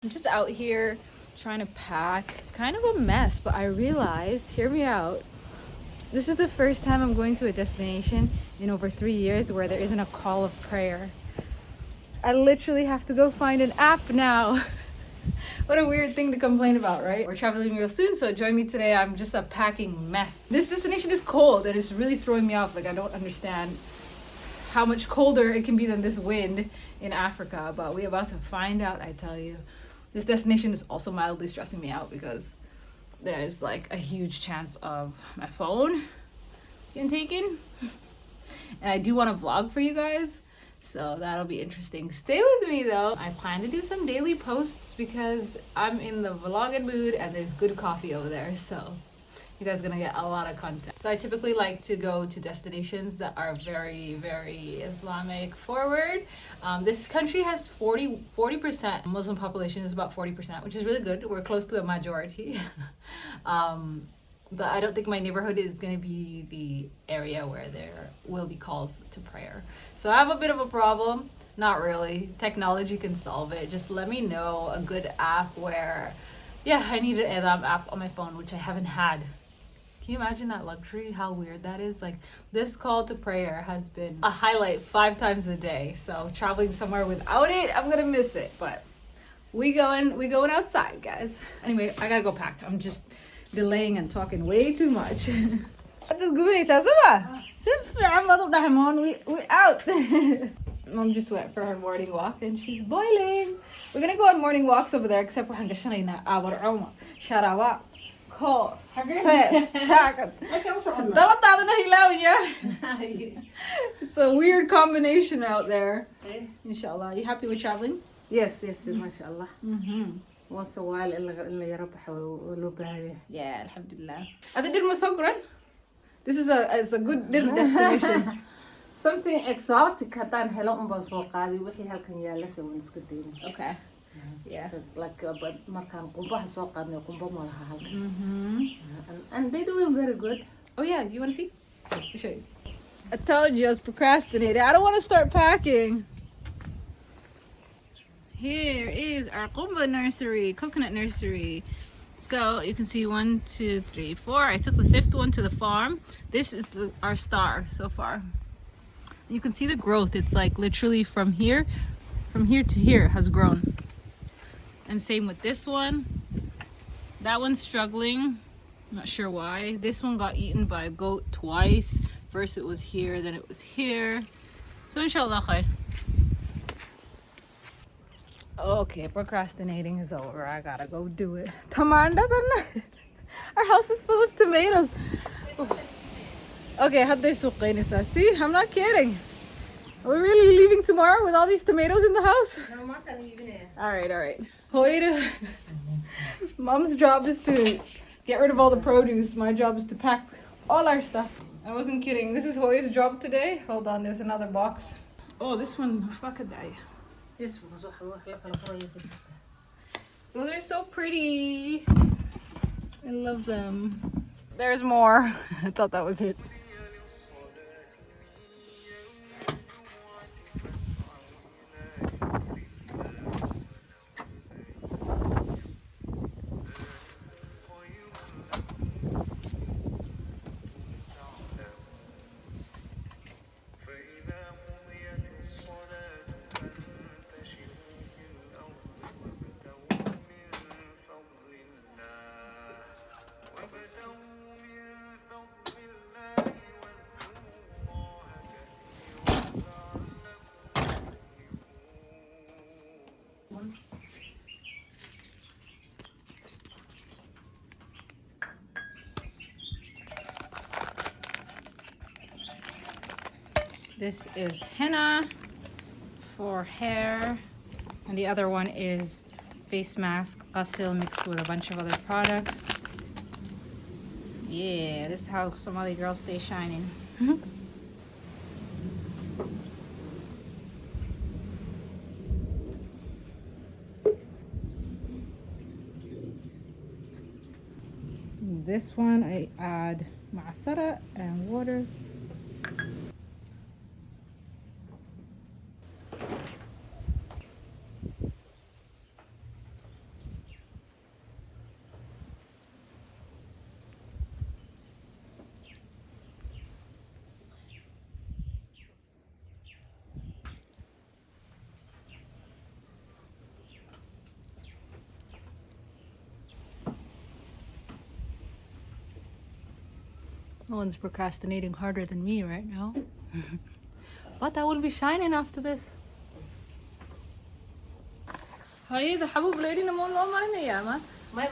I'm just out here trying to pack. It's kind of a mess, but I realized, hear me out, this is the first time I'm going to a destination in over 3 years where there isn't a call of prayer. I literally have to go find an app now. What a weird thing to complain about, right? We're traveling real soon, so join me today. I'm just a packing mess. This destination is cold and it's really throwing me off. Like, I don't understand how much colder it can be than this wind in Africa, but we're about to find out, I tell you. This destination is also mildly stressing me out because there's like a huge chance of my phone getting taken. And I do want to vlog for you guys, so that'll be interesting. Stay with me though. I plan to do some daily posts because I'm in the vlogging mood and there's good coffee over there, so you guys are gonna get a lot of content. So I typically like to go to destinations that are very, very Islamic forward. This country has 40% Muslim population, is about 40%, which is really good. We're close to a majority. But I don't think my neighborhood is gonna be the area where there will be calls to prayer. So I have a bit of a problem. Not really. Technology can solve it. Just let me know a good app where, yeah, I need an app on my phone, which I haven't had. Can you imagine that luxury? How weird that is? Like, this call to prayer has been a highlight 5 times a day. So traveling somewhere without it, I'm gonna miss it. But we going outside, guys. Anyway, I gotta go pack. I'm just delaying and talking way too much. We out. Mom just went for her morning walk and she's boiling. We're gonna go on morning walks over there, except we're Ko, fes, chakat. It's a weird combination out there. Inshallah. You happy with traveling? Yes, mashallah. Once a while, Yeah, alhamdulillah. This is a good little destination. something exotic haddaan helo unbaan soo qaaday wixii halkan yaala sawan iska dayna. Okay. Yeah. So, like markaan qumbaha soo qaadnay qumba ma laha halkan. And they doing very good. Oh yeah, you want to see? I'll show you. I told you I was procrastinating. I don't want to start packing. Here is our qumba nursery, coconut nursery. So you can see 1, 2, 3, 4. I took the 5th one to the farm. This is our star so far. You can see the growth. It's like literally from here to here has grown. And same with this one. That one's struggling. I'm not sure why. This one got eaten by a goat twice. First it was here, then it was here. So inshallah khair. Okay, procrastinating is over. I gotta go do it. Tamanda, our house is full of tomatoes. Okay, see, I'm not kidding. Are we really leaving tomorrow with all these tomatoes in the house? No, I'm not leaving it. All right. Mom's job is to get rid of all the produce. My job is to pack all our stuff. I wasn't kidding. This is Hoy's job today. Hold on, there's another box. Oh, this one. Yes, Those are so pretty. I love them. There's more. I thought that was it. This is henna for hair, and the other one is face mask, qasil mixed with a bunch of other products. Yeah, this is how Somali girls stay shining. This one I add ma'asara and water. No one's procrastinating harder than me right now. But I will be shining after this. هاي the حبوب lady نمو الله مرنا يا مات. ما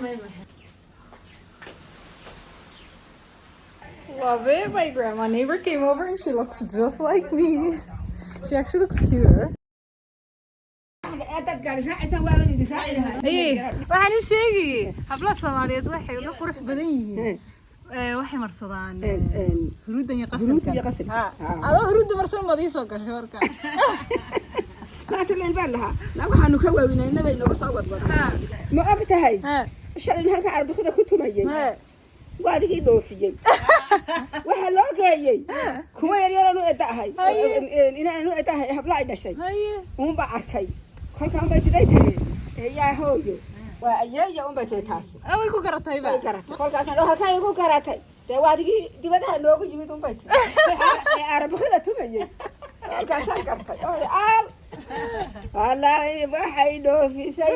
Love it. My grandma neighbor came over and she looks just like me. She actually looks cuter. Hey, waxaan u sheegi habla Soomaaliyeed waxay uga qurux badan yihiin. Waxay marsadaan huruudan iyo qasilka. Adoo huruudda marsan badii soo gashay warka. ما تلين بالها ما وحنو كواوينا نبي نو soo wadwada ma ogtahay shalay halka arbi khada ku tumayay waadigii dhoofiyay waxa loo geeyay kuwa yar yar aanu eedahay inaanu eedahay habla ay dhashay uun ba arkay kolkaan bay tiday yaa hooyo waa ayeeya uun bay tiday taas way ku garatay ba kolkaas halka ay ku garatay dee waadigii dibadaha loogu yimid uun bay tiday arbi khada tumayay halkaas aan gartay والله waxay dhoofisay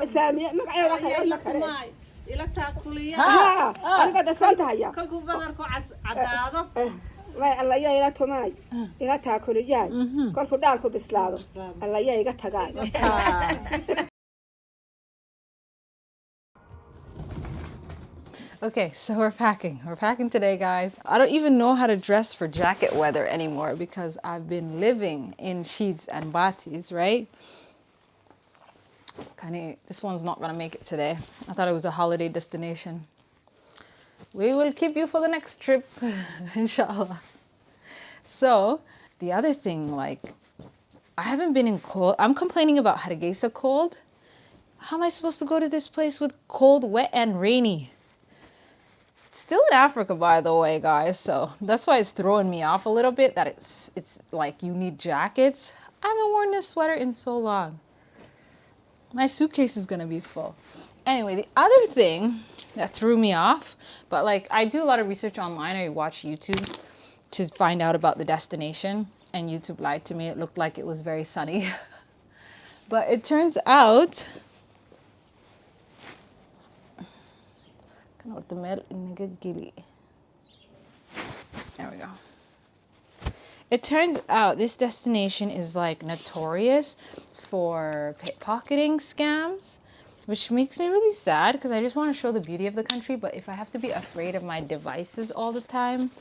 سامية مقعد خير مقعد إلى تأكلية أنا قد صنتها يا كل بدركوا عدادة ما الله يا إلى توماي إلى تأكلية كل فداركوا بسلادة الله يا يقطع تقاعد. Okay, so we're packing. We're packing today, guys. I don't even know how to dress for jacket weather anymore because I've been living in sheets and batis, right? This one's not gonna make it today. I thought it was a holiday destination. We will keep you for the next trip, inshallah. So, the other thing, like, I haven't been in cold. I'm complaining about Hargeisa cold. How am I supposed to go to this place with cold, wet, and rainy? Still in Africa, by the way, guys, so that's why it's throwing me off a little bit that it's like you need jackets. I haven't worn this sweater in so long. My suitcase is gonna be full. Anyway, the other thing that threw me off, but like I do a lot of research online. I watch YouTube to find out about the destination, and YouTube lied to me. It looked like it was very sunny. But it turns out there we go. It turns out this destination is like notorious for pickpocketing scams, which makes me really sad because I just want to show the beauty of the country. But if I have to be afraid of my devices all the time,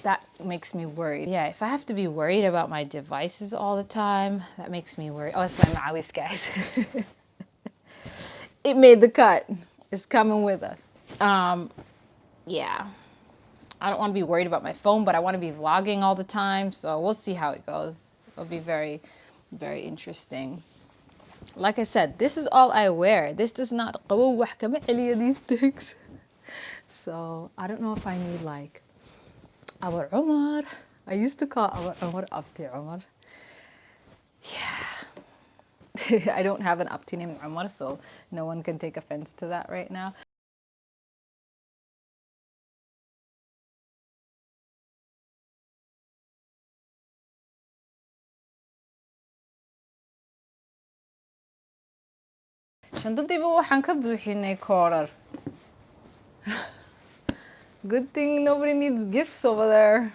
that makes me worried. Yeah, if I have to be worried about my devices all the time, that makes me worried. Oh, it's my Mawis, guys. It made the cut. It's coming with us. Yeah, I don't want to be worried about my phone, but I want to be vlogging all the time. So we'll see how it goes. It'll be very, very interesting. Like I said, this is all I wear. This does not these things. So I don't know if I need like Abu Umar. I used to call Abu Umar Abti Umar. Yeah. I don't have an Abti named Umar, so no one can take offense to that right now. Good thing nobody needs gifts over there.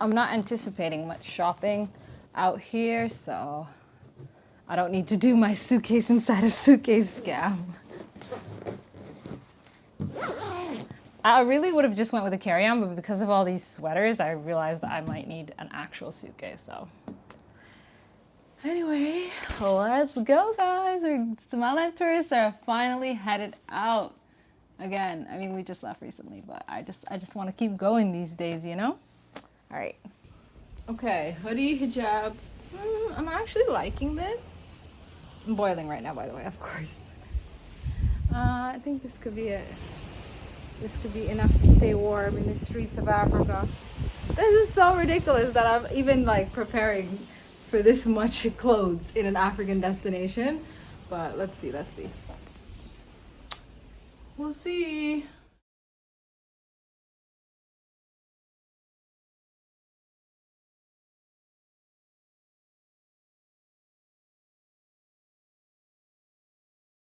I'm not anticipating much shopping out here, so I don't need to do my suitcase inside a suitcase scam. I really would have just went with a carry-on, but because of all these sweaters, I realized that I might need an actual suitcase, so. Anyway, let's go, guys. Somaliland tourists are finally headed out again. I mean, we just left recently, but I just want to keep going these days, you know? All right. Okay, hoodie, hijab. I'm actually liking this. I'm boiling right now, by the way, of course. I think this could be it. This could be enough to stay warm in the streets of Africa. This is so ridiculous that I'm even like preparing for this much clothes in an African destination. But let's see. We'll see.